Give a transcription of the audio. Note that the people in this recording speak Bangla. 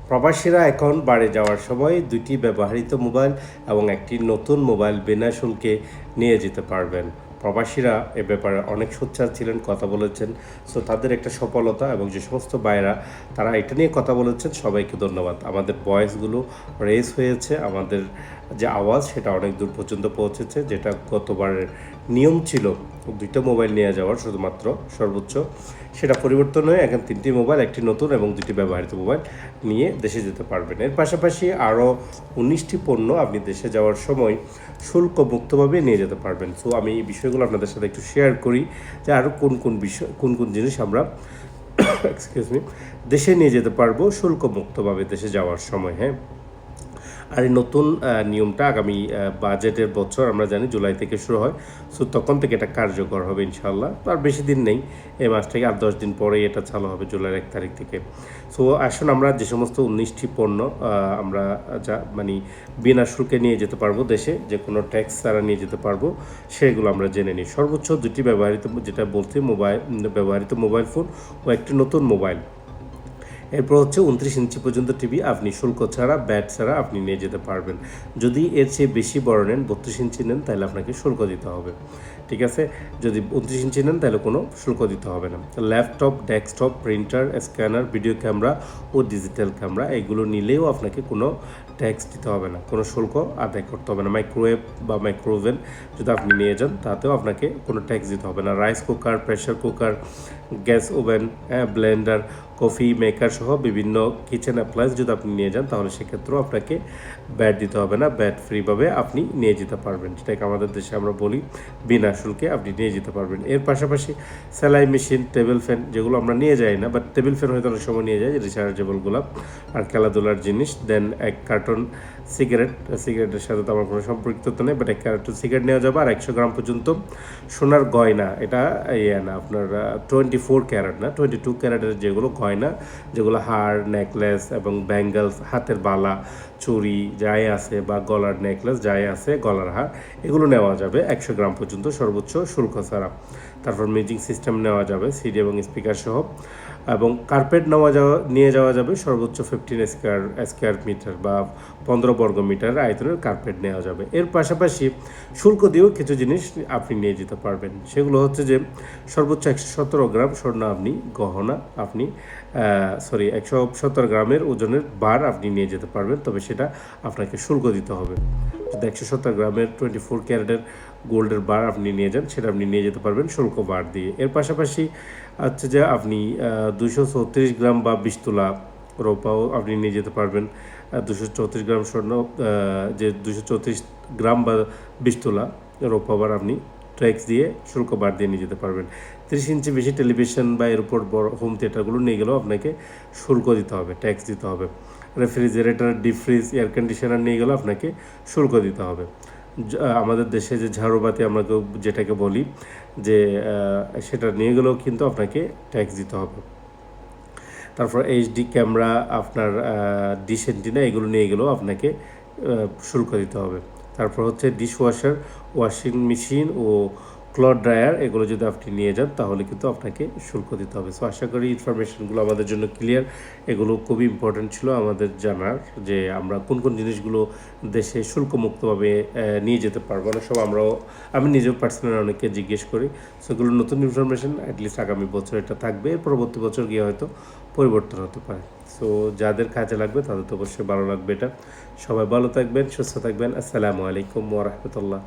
প্রবাসীরা এখন বাড়ি যাওয়ার সময় ২টি ব্যবহৃত মোবাইল এবং একটি নতুন মোবাইল বিনা শুল্কে নিয়ে যেতে পারবেন। প্রবাসীরা এ ব্যাপারে অনেক সোচ্চার ছিলেন, কথা বলেছেন। সো তাদের একটা সফলতা, এবং যে সমস্ত ভাইয়েরা তারা এটা নিয়ে কথা বলেছেন, সবাইকে ধন্যবাদ। আমাদের ভয়েসগুলো রেজ হয়েছে, আমাদের যে আওয়াজ সেটা অনেক দূর পর্যন্ত পৌঁছেছে, যেটা গতবারের নিয়ম ছিল ২টা মোবাইল নিয়ে যাওয়ার শুধুমাত্র সর্বোচ্চ, সেটা পরিবর্তন হয়ে এখন 3টি মোবাইল, একটি নতুন এবং 2টি ব্যবহৃত মোবাইল নিয়ে দেশে যেতে পারবেন। এর পাশাপাশি আরও 19টি পণ্য আপনি দেশে যাওয়ার সময় শুল্ক মুক্তভাবে নিয়ে যেতে পারবেন। সো আমি এই বিষয়গুলো আপনাদের সাথে একটু শেয়ার করি যে আরও কোন কোন জিনিস আমরা এক্সকিউজ মি দেশে নিয়ে যেতে পারবো শুল্ক মুক্তভাবে দেশে যাওয়ার সময়। হ্যাঁ, আর এই নতুন নিয়মটা আগামী বাজেটের বছর আমরা জানি জুলাই থেকে শুরু হয়। সো তখন থেকে এটা কার্যকর হবে ইনশাল্লাহ। তো আর বেশি দিন নেই, এই মাস থেকে 8-10 দিন পরেই এটা চালু হবে, জুলাইয়ের 1 তারিখ থেকে। সো আসুন আমরা যে সমস্ত 19টি পণ্য আমরা বিনা শুল্কে নিয়ে যেতে পারবো দেশে, যে কোনো ট্যাক্স ছাড়া নিয়ে যেতে পারবো, সেগুলো আমরা জেনে নিই। সর্বোচ্চ 2টি যেটা বলছি ব্যবহৃত মোবাইল ফোন ও একটি নতুন মোবাইল। এরপর হচ্ছে 29 ইঞ্চি পর্যন্ত টিভি আপনি শুল্ক ছাড়া, ব্যাট ছাড়া আপনি নিয়ে যেতে পারবেন। যদি এর চেয়ে বেশি বড় নেন, 32 ইঞ্চি নেন, তাহলে আপনাকে শুল্ক দিতে হবে। ঠিক আছে, যদি 29 ইঞ্চি নেন তাহলে কোনো শুল্ক দিতে হবে না। Laptop, desktop, printer, scanner, video camera ও ডিজিটাল ক্যামেরা এগুলো নিলেও আপনাকে কোনো ট্যাক্স দিতে হবে না, কোনো শুল্ক আদায় করতে হবে না। মাইক্রোওয়েভ বা মাইক্রোওভেন যদি আপনি নিয়ে যান, তাতেও আপনাকে কোনো ট্যাক্স দিতে হবে না। Rice cooker, pressure cooker, gas oven, Blender, coffee maker সহ বিভিন্ন কিচেন অ্যাপ্লায়েন্স যদি আপনি নিয়ে যান, তাহলে সেক্ষেত্রেও আপনাকে ব্যাট দিতে হবে না, ব্যাট ফ্রিভাবে আপনি নিয়ে যেতে পারবেন। যেটাকে আমাদের দেশে আমরা বলি বিনা শুল্কে আপনি নিয়ে যেতে পারবেন। এর পাশাপাশি সেলাই মেশিন, টেবিল ফ্যান, যেগুলো আমরা নিয়ে যাই না, বাট টেবিল ফ্যান হয়তো অনেক সময় নিয়ে যাই, রিচার্জেবলগুলো, আর খেলাধুলার জিনিস। দেন 1 কার্টন সিগারেটের সাথে তো আমার কোনো সম্পৃক্ততা নেই, বাট 1 কার্টন সিগারেট নেওয়া যাবে। আর 100 গ্রাম পর্যন্ত সোনার গয়না, এটা না আপনার 24 ক্যারেট না, 22 ক্যারেটের যেগুলো গয়না, যেগুলো হার, নেকলেস এবং ব্যাঙ্গলস, হাতের বালা, চুড়ি যাই আছে, বা গলার নেকলেস যাই আছে, গলার হার, এগুলো নেওয়া যাবে 100 গ্রাম পর্যন্ত সর্বোচ্চ শুল্ক ছাড়া। তারপর মিউজিক সিস্টেম নেওয়া যাবে, সিডি এবং স্পিকার সহ। এবং কার্পেট নিয়ে যাওয়া যাবে সর্বোচ্চ 15 স্কোয়ার মিটার বা 15 বর্গ মিটার আয়তনের কার্পেট নেওয়া যাবে। এর পাশাপাশি শুল্ক দিয়েও কিছু জিনিস আপনি নিয়ে যেতে পারবেন। সেগুলো হচ্ছে যে সর্বোচ্চ 117 গ্রাম স্বর্ণ আপনি গহনা 117 গ্রামের ওজনের বার আপনি নিয়ে যেতে পারবেন, তবে সেটা আপনাকে শুল্ক দিতে হবে। যদি 117 গ্রামের 24 ক্যারেটের গোল্ডের বার আপনি নিয়ে যান, সেটা আপনি নিয়ে যেতে পারবেন শুল্ক বার দিয়ে। এর পাশাপাশি হচ্ছে যে আপনি 234 গ্রাম বা 20 তোলা রৌপাও আপনি নিয়ে যেতে পারবেন। 234 গ্রাম স্বর্ণ, যে 234 গ্রাম বা 20 তোলা রৌপা বার আপনি ট্যাক্স দিয়ে শুল্ক বার দিয়ে নিয়ে যেতে পারবেন। 30 ইঞ্চি বেশি টেলিভিশন বা এর উপর বড় হোম থিয়েটারগুলো নিয়ে গেলেও আপনাকে শুল্ক দিতে হবে, ট্যাক্স দিতে হবে। Refrigerator, deep fridge, air conditioner নিয়ে গেলেও আপনাকে শুল্ক দিতে হবে। আমাদের দেশে যে ঝাড়ুবাতি আমরা যেটাকে বলি, যে সেটা নিয়ে গেলেও কিন্তু আপনাকে ট্যাক্স দিতে হবে। তারপর এইচডি ক্যামেরা, আপনার ডিশ এন্টিনা, এগুলো নিয়ে গেলেও আপনাকে শুল্ক দিতে হবে। তারপর হচ্ছে ডিশওয়াশার, ওয়াশিং মেশিন ও ক্লথ ড্রায়ার, এগুলো যদি আপনি নিয়ে যান তাহলে কিন্তু আপনাকে শুল্ক দিতে হবে। সো আশা করি ইনফরমেশনগুলো আমাদের জন্য ক্লিয়ার। এগুলো খুবই ইম্পর্টেন্ট ছিল আমাদের জানার, যে আমরা কোন কোন জিনিসগুলো দেশে শুল্কমুক্তভাবে নিয়ে যেতে পারবো। অনেক সময় আমি নিজেও পার্সোনালি অনেককে জিজ্ঞেস করি। সো এগুলো নতুন ইনফরমেশন, অ্যাটলিস্ট আগামী বছর এটা থাকবে, পরবর্তী বছর গিয়ে হয়তো পরিবর্তন হতে পারে। সো যাদের কাজে লাগবে তাদের তো অবশ্যই ভালো লাগবে এটা। সবাই ভালো থাকবেন, সুস্থ থাকবেন। আসসালামু আলাইকুম ওয়া রাহমাতুল্লাহ।